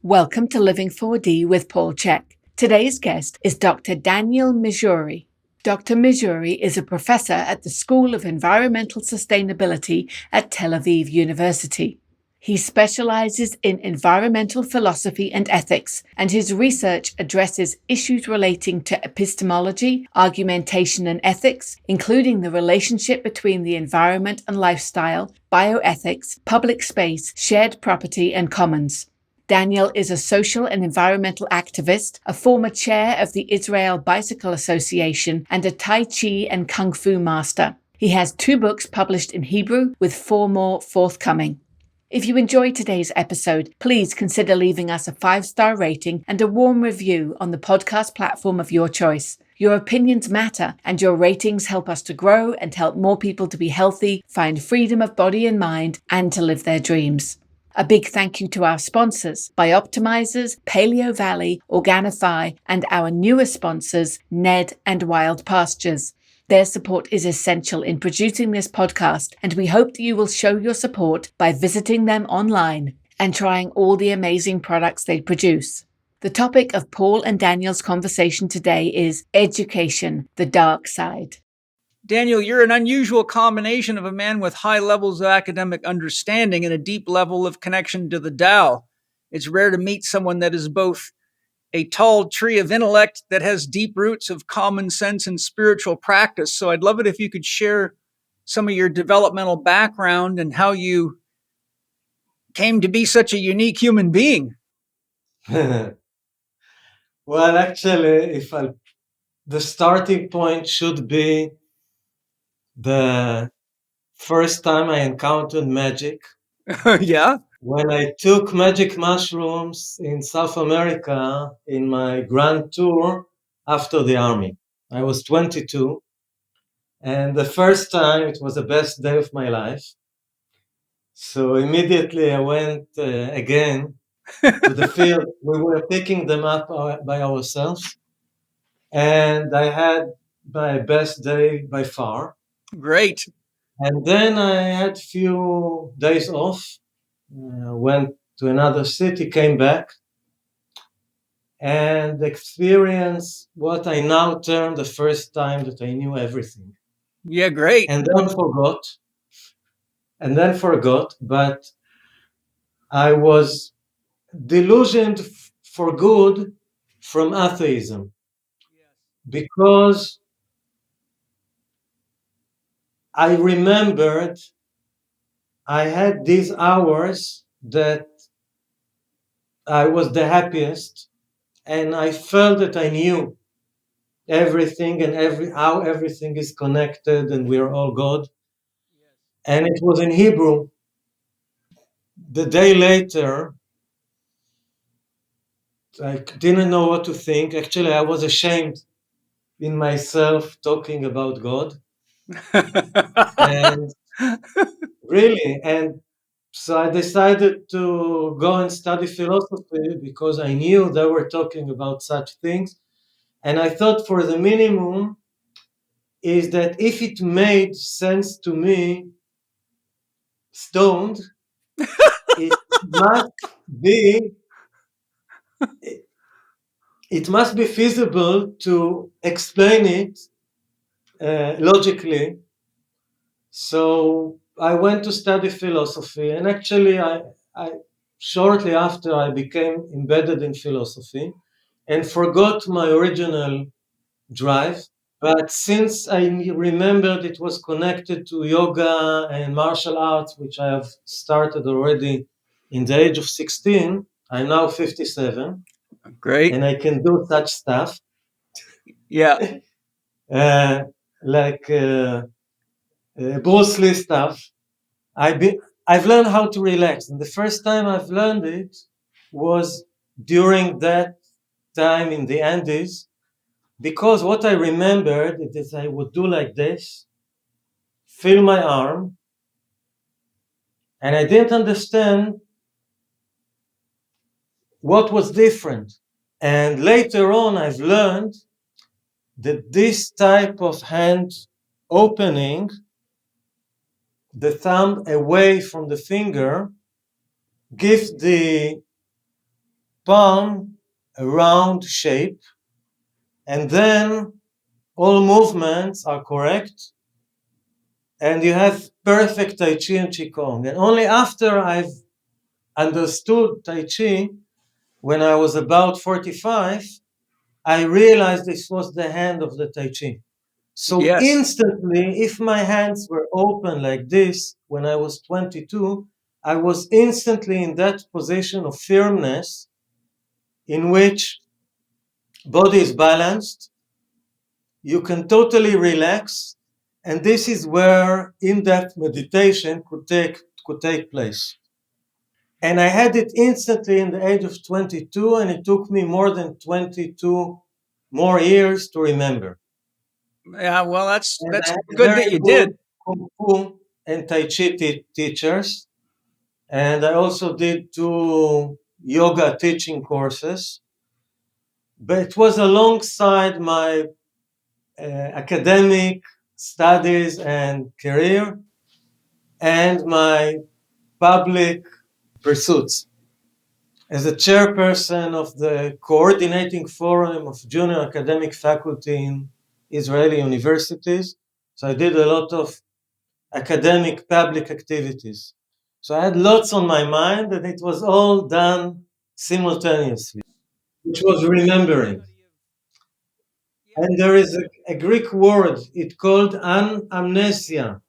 Welcome to Living 4D with Paul Chek. Today's guest is Dr. Daniel Mishori. Dr. Mishori is a professor at the School of Environmental Sustainability at Tel Aviv University. He specializes in environmental philosophy and ethics, and his research addresses issues relating to epistemology, argumentation, and ethics, including the relationship between the environment and lifestyle, bioethics, public space, shared property, and commons. Daniel is a social and environmental activist, a former chair of the Israel Bicycle Association, and a Tai Chi and Kung Fu master. He has 2 books published in Hebrew, with 4 more forthcoming. If you enjoyed today's episode, please consider leaving us a 5-star rating and a warm review on the podcast platform of your choice. Your opinions matter, and your ratings help us to grow and help more people to be healthy, find freedom of body and mind, and to live their dreams. A big thank you to our sponsors, Bioptimizers, Paleo Valley, Organifi, and our newest sponsors, Ned and Wild Pastures. Their support is essential in producing this podcast, and we hope that you will show your support by visiting them online and trying all the amazing products they produce. The topic of Paul and Daniel's conversation today is education, the dark side. Daniel, you're an unusual combination of a man with high levels of academic understanding and a deep level of connection to the Tao. It's rare to meet someone that is both a tall tree of intellect that has deep roots of common sense and spiritual practice. So I'd love it if you could share some of your developmental background and how you came to be such a unique human being. Well, actually, the starting point should be the first time I encountered magic. Yeah? When I took magic mushrooms in South America in my grand tour after the army. I was 22, and the first time it was the best day of my life. So immediately I went again to the field. We were picking them up by ourselves, and I had my best day by far. Great. And then I had few days off, went to another city, came back, and experienced what I now term the first time that I knew everything. Yeah, great. And then forgot, but I was delusioned for good from atheism, because I remembered I had these hours that I was the happiest, and I felt that I knew everything and how everything is connected, and we are all God. And it was in Hebrew. The day later, I didn't know what to think. Actually, I was ashamed in myself talking about God. And really, and so I decided to go and study philosophy because I knew they were talking about such things. And I thought for the minimum is that if it made sense to me, stoned, it must be it must be feasible to explain it logically. So I went to study philosophy, and actually I shortly after I became embedded in philosophy and forgot my original drive. But since I remembered it was connected to yoga and martial arts, which I have started already in the age of 16, I'm now 57. Great. And I can do such stuff. Yeah. Like Bruce Lee stuff. I've learned how to relax. And the first time I've learned it was during that time in the Andes, because what I remembered is I would do like this, feel my arm, and I didn't understand what was different. And later on, I've learned that this type of hand opening, the thumb away from the finger, gives the palm a round shape, and then all movements are correct, and you have perfect Tai Chi and Qigong. And only after I've understood Tai Chi, when I was about 45, I realized this was the hand of the Tai Chi. So Yes. instantly, if my hands were open like this when I was 22, I was instantly in that position of firmness in which body is balanced, you can totally relax, and this is where in-depth meditation could take place. And I had it instantly in the age of 22, and it took me more than 22 more years to remember. Yeah, well, And I that's had good that very you good did. Kung Fu and Tai Chi teachers. And I also did 2 yoga teaching courses. But it was alongside my academic studies and career and my public pursuits. As a chairperson of the coordinating forum of junior academic faculty in Israeli universities, so I did a lot of academic public activities. So I had lots on my mind, and it was all done simultaneously, which was remembering. And there is a Greek word, it's called amnesia,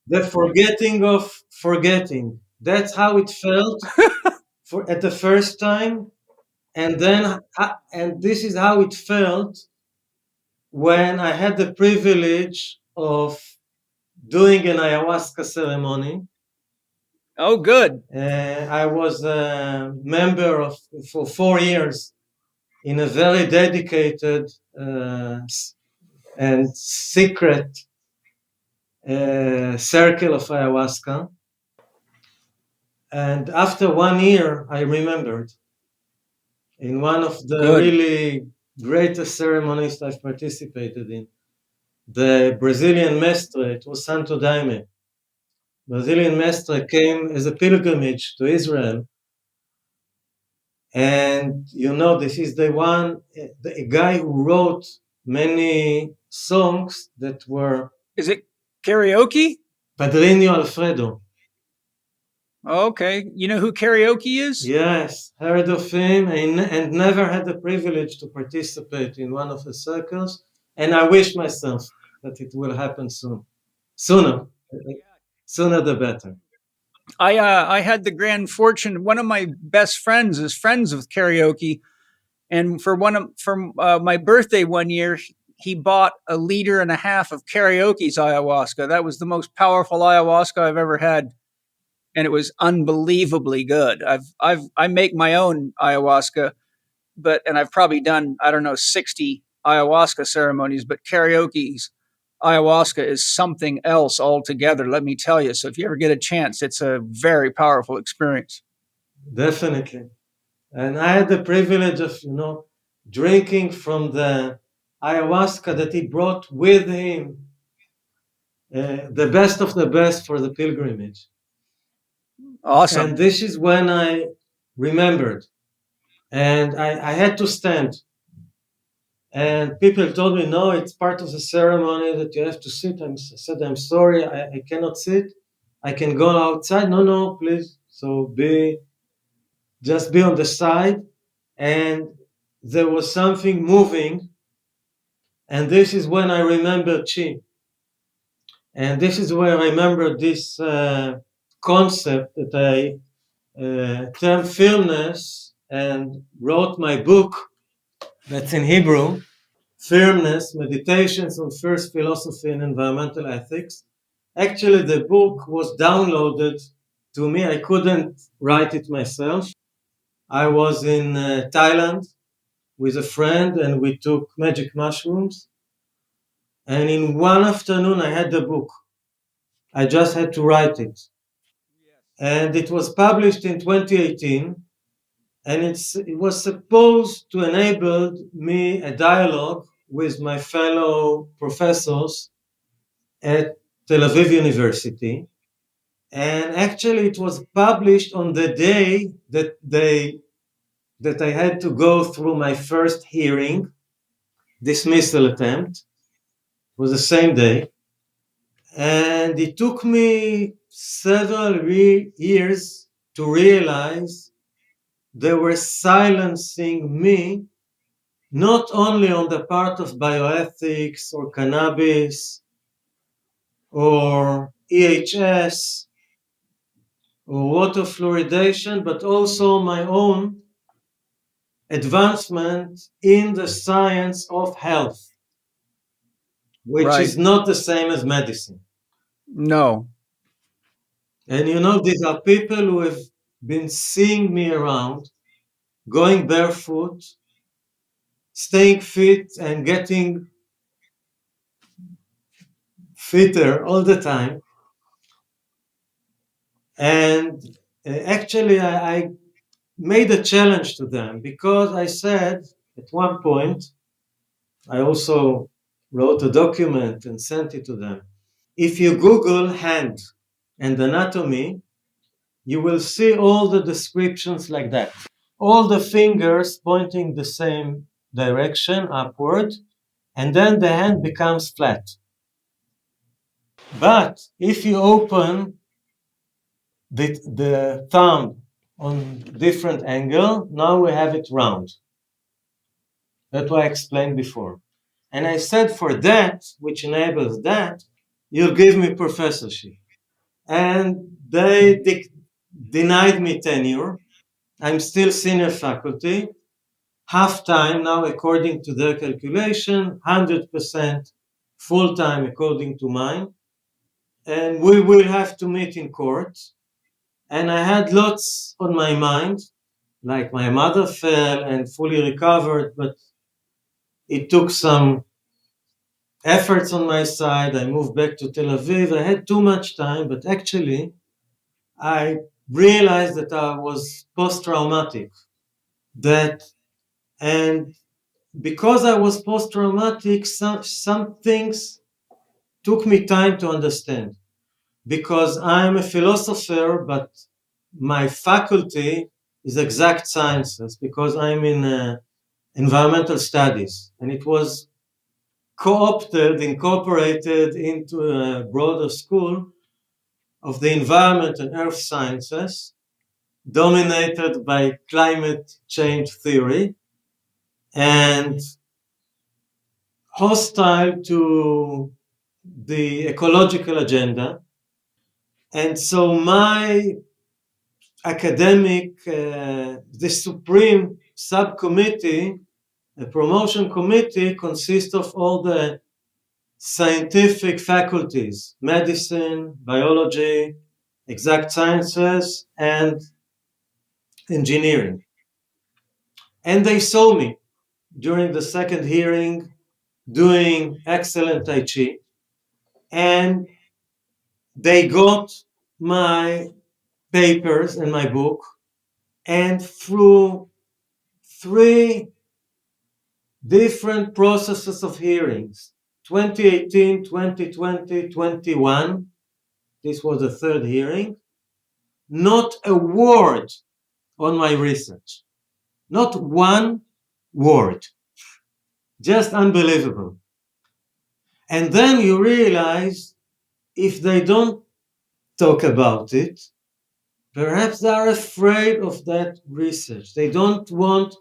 the forgetting of forgetting. That's how it felt at the first time, and this is how it felt when I had the privilege of doing an ayahuasca ceremony. Oh, good. I was a member of for 4 years in a very dedicated and secret circle of ayahuasca. And after 1 year, I remembered in one of the Good. really greatest ceremonies I've participated in, the Brazilian mestre, it was Santo Daime. Brazilian mestre came as a pilgrimage to Israel. And this is a guy who wrote many songs that were Is it karaoke? Padrinho Alfredo. Okay. You know who karaoke is? Yes, heard of him and never had the privilege to participate in one of the circles. And I wish myself that it will happen soon. Sooner. Sooner the better. I had the grand fortune. One of my best friends is friends with karaoke, and for my birthday one year, he bought 1.5 liters of karaoke's ayahuasca. That was the most powerful ayahuasca I've ever had, and it was unbelievably good. I make my own ayahuasca, and I've probably done, I don't know, 60 ayahuasca ceremonies, but karaoke's ayahuasca is something else altogether, let me tell you. So if you ever get a chance, it's a very powerful experience. Definitely. And I had the privilege of, drinking from the ayahuasca that he brought with him, the best of the best for the pilgrimage. Awesome. And this is when I remembered. And I had to stand. And people told me, no, it's part of the ceremony that you have to sit. I said, I'm sorry, I cannot sit. I can go outside. No, please. So just be on the side. And there was something moving. And this is when I remembered Chi. And this is where I remember this concept that I termed firmness and wrote my book that's in Hebrew, Firmness, Meditations on First Philosophy and Environmental Ethics. Actually, the book was downloaded to me. I couldn't write it myself. I was in Thailand with a friend and we took magic mushrooms. And in one afternoon, I had the book. I just had to write it. And it was published in 2018. And it was supposed to enable me a dialogue with my fellow professors at Tel Aviv University. And actually, it was published on the day that they that I had to go through my first hearing, dismissal attempt. It was the same day. And it took me several years to realize they were silencing me, not only on the part of bioethics or cannabis or EHS or water fluoridation, but also my own advancement in the science of health, which Right. is not the same as medicine. No. And these are people who have been seeing me around, going barefoot, staying fit, and getting fitter all the time. And actually, I made a challenge to them because I said at one point, I also wrote a document and sent it to them. If you Google hand and anatomy, you will see all the descriptions like that. All the fingers pointing the same direction upward, and then the hand becomes flat. But if you open the thumb on different angle, now we have it round. That's what I explained before. And I said for that, which enables that, you'll give me professorship. And they denied me tenure. I'm still senior faculty, half time now according to their calculation, 100% full time according to mine. And we will have to meet in court. And I had lots on my mind, like my mother fell and fully recovered, but it took some efforts on my side. I moved back to Tel Aviv. I had too much time, but actually, I realized that I was post-traumatic. And because I was post-traumatic, some things took me time to understand. Because I'm a philosopher, but my faculty is exact sciences because I'm in environmental studies, and it was incorporated into a broader school of the environment and earth sciences, dominated by climate change theory and hostile to the ecological agenda. And so my academic, the supreme subcommittee, the promotion committee, consists of all the scientific faculties: medicine, biology, exact sciences, and engineering. And they saw me during the second hearing doing excellent Tai Chi, and they got my papers and my book, and through three different processes of hearings, 2018, 2020, 21, this was the third hearing, not a word on my research. Not one word. Just unbelievable. And then you realize if they don't talk about it, perhaps they are afraid of that research. They don't want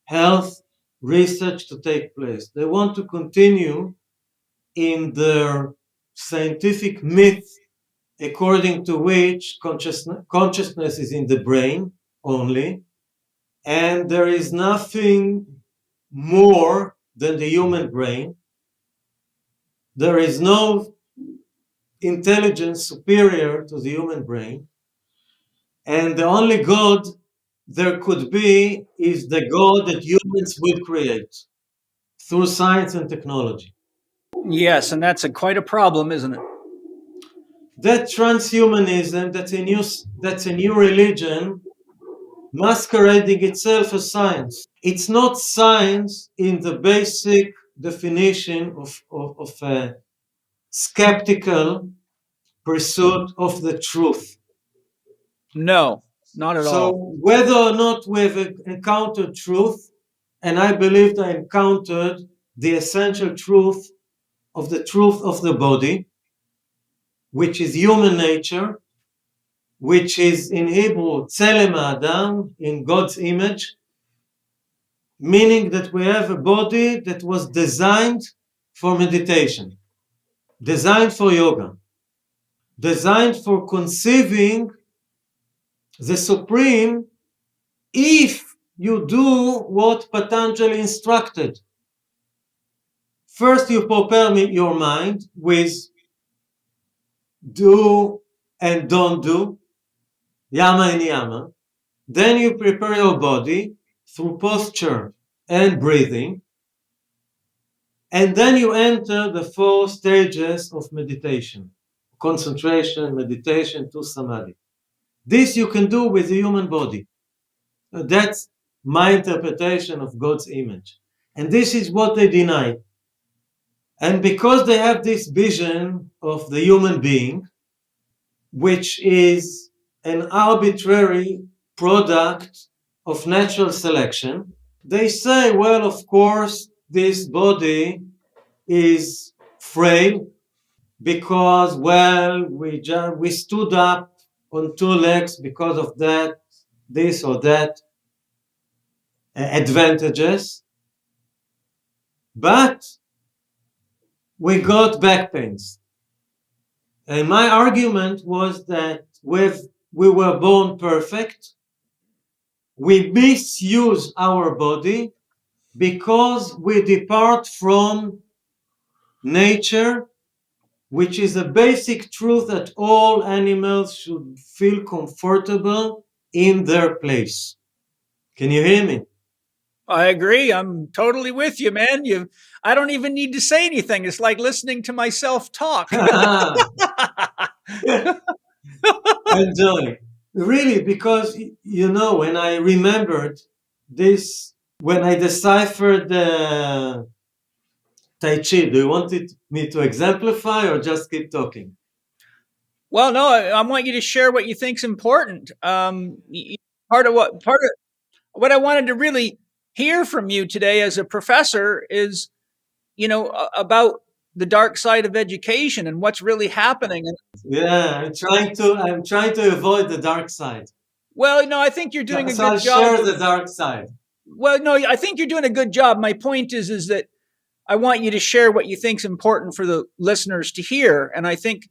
health research to take place. They want to continue in their scientific myth according to which consciousness is in the brain only, and there is nothing more than the human brain. There is no intelligence superior to the human brain, and the only God there could be is the God that humans will create through science and technology. Yes, and that's quite a problem, isn't it? That transhumanism, that's a new religion masquerading itself as science. It's not science in the basic definition of a skeptical pursuit of the truth. No. Not at So all. whether or not we've encountered truth, and I believed I encountered the essential truth of the body, which is human nature, which is in Hebrew tselem Adam, in God's image, meaning that we have a body that was designed for meditation, designed for yoga, designed for conceiving the supreme if you do what Patanjali instructed. First, you prepare your mind with do and don't do, yama and yama. Then you prepare your body through posture and breathing. And then you enter the 4 stages of meditation: concentration, meditation to samadhi. This you can do with the human body. That's my interpretation of God's image. And this is what they deny. And because they have this vision of the human being, which is an arbitrary product of natural selection, they say, well, of course, this body is frail because, well, we stood up on 2 legs because of that, this or that advantages, but we got back pains. And my argument was that we were born perfect, we misuse our body because we depart from nature, which is a basic truth that all animals should feel comfortable in their place. Can you hear me? I agree. I'm totally with you, man. I don't even need to say anything. It's like listening to myself talk. Enjoy. Really, because, when I remembered this, when I deciphered the Tai Chi, do you want me to exemplify or just keep talking? Well, no, I want you to share what you think's important. Part of what I wanted to really hear from you today as a professor is, about the dark side of education and what's really happening. Yeah, I'm trying to avoid the dark side. Well, no, I think you're doing a So good I'll job. share the dark side. Well, no, I think you're doing a good job. My point is that I want you to share what you think's important for the listeners to hear, and I think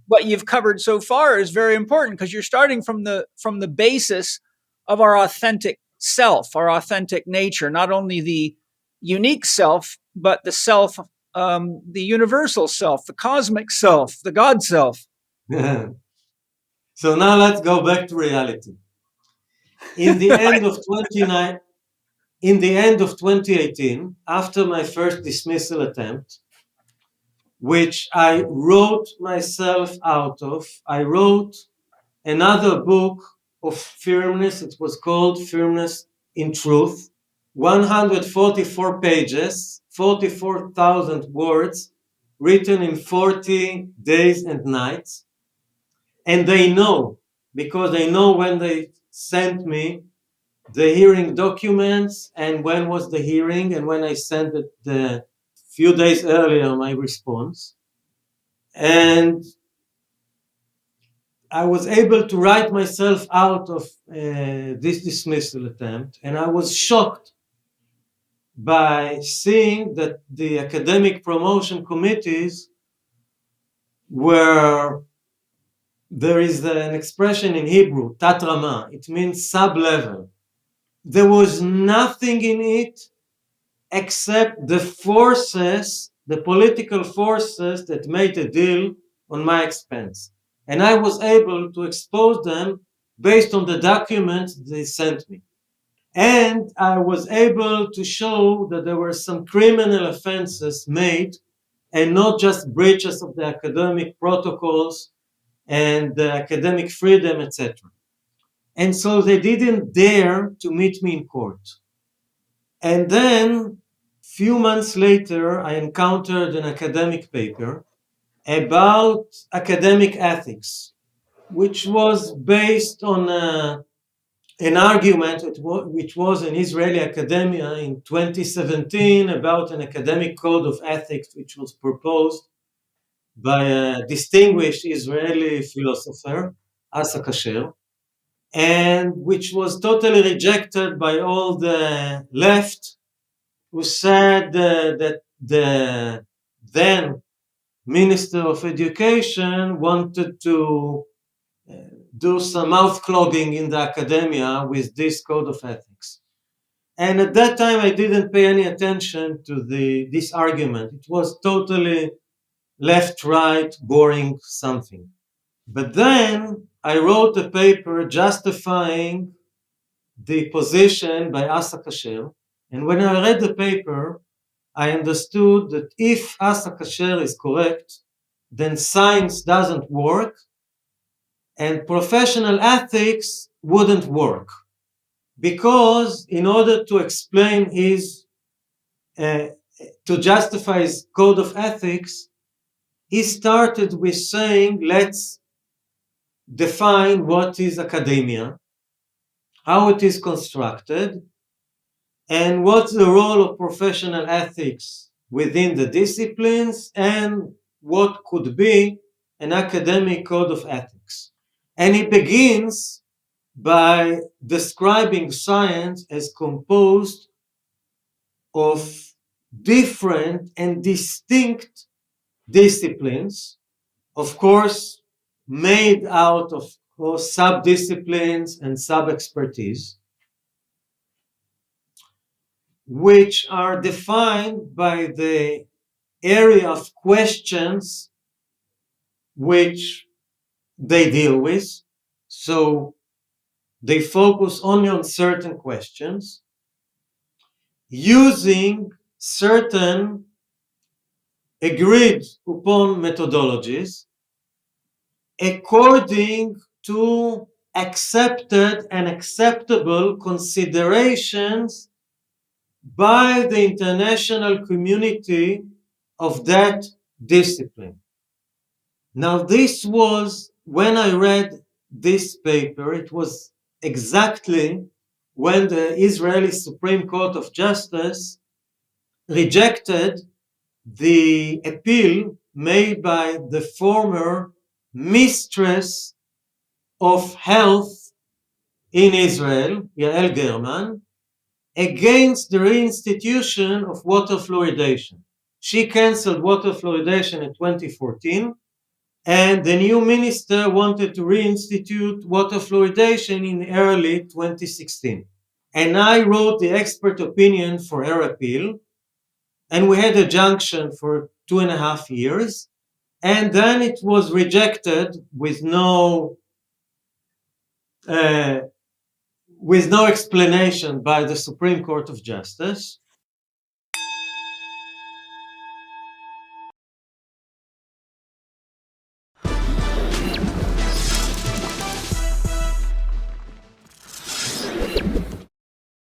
what you've covered so far is very important because you're starting from the basis of our authentic self, our authentic nature, not only the unique self, but the self, the universal self, the cosmic self, the God self. So now let's go back to reality. In the end of 2018, after my first dismissal attempt, which I wrote myself out of, I wrote another book of firmness. It was called Firmness in Truth, 144 pages, 44,000 words, written in 40 days and nights. And they know, because they know when they sent me the hearing documents and when was the hearing and when I sent it the few days earlier my response. And I was able to write myself out of this dismissal attempt, and I was shocked by seeing that the academic promotion committees were, there is an expression in Hebrew, tat rama, it means sub-level. There was nothing in it except the forces, the political forces that made a deal on my expense. And I was able to expose them based on the documents they sent me. And I was able to show that there were some criminal offenses made and not just breaches of the academic protocols and the academic freedom, etc. And so they didn't dare to meet me in court. And then, few months later, I encountered an academic paper about academic ethics, which was based on an argument which was in Israeli academia in 2017 about an academic code of ethics which was proposed by a distinguished Israeli philosopher, Asa Kasher, and which was totally rejected by all the left, who said that the then Minister of Education wanted to do some mouth clogging in the academia with this code of ethics. And at that time, I didn't pay any attention to this argument. It was totally left, right, boring something. But then I wrote a paper justifying the position by Asa Kasher. And when I read the paper, I understood that if Asa Kasher is correct, then science doesn't work and professional ethics wouldn't work. Because in order to explain to justify his code of ethics, he started with saying, let's define what is academia, how it is constructed, and what's the role of professional ethics within the disciplines, and what could be an academic code of ethics. And he begins by describing science as composed of different and distinct disciplines, of course, made out of sub-disciplines and sub-expertise, which are defined by the area of questions which they deal with. So they focus only on certain questions using certain agreed upon methodologies according to accepted and acceptable considerations by the international community of that discipline. Now, this was, when I read this paper, it was exactly when the Israeli Supreme Court of Justice rejected the appeal made by the former mistress of health in Israel, Yael German, against the reinstitution of water fluoridation. She canceled water fluoridation in 2014, and the new minister wanted to reinstitute water fluoridation in early 2016. And I wrote the expert opinion for her appeal, and we had a junction for 2.5 years, and then it was rejected with no explanation by the Supreme Court of Justice.